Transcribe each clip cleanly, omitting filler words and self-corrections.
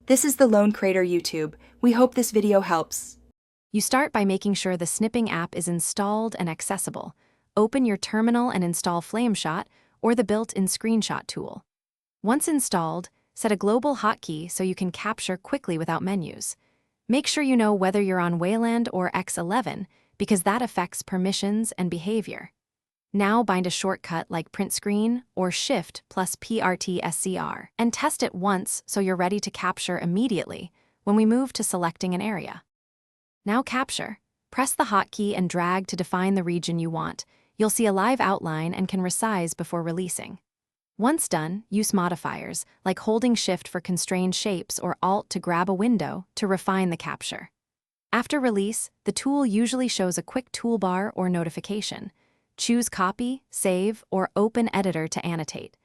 This is the Lone Crater YouTube. We hope this video helps. You start by making sure the snipping app is installed and accessible. Open your terminal and install Flameshot or the built-in screenshot tool. Once installed, set a global hotkey so you can capture quickly without menus. Make sure you know whether you're on Wayland or X11 because that affects permissions and behavior. Now bind a shortcut like print screen or Shift plus PRT-SCR and test it once so you're ready to capture immediately when we move to selecting an area. Now capture. Press the hotkey and drag to define the region you want. You'll see a live outline and can resize before releasing. Once done, use modifiers, like holding Shift for constrained shapes or Alt to grab a window to refine the capture. After release, the tool usually shows a quick toolbar or notification. Choose Copy, Save, or Open Editor to annotate.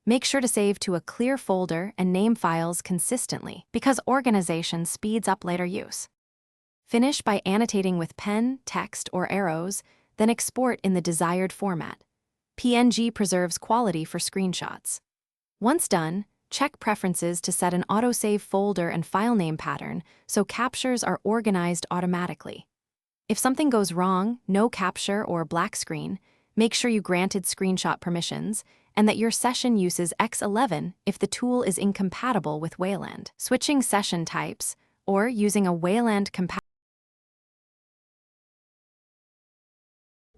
Make sure to save to a clear folder and name files consistently because organization speeds up later use. Finish by annotating with pen, text, or arrows, then export in the desired format. PNG preserves quality for screenshots. Once done, check Preferences to set an autosave folder and file name pattern so captures are organized automatically. If something goes wrong, no capture or black screen, make sure you granted screenshot permissions and that your session uses X11 if the tool is incompatible with Wayland. Switching session types or using a Wayland compatible.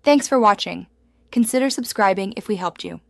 Thanks for watching. Consider subscribing if we helped you.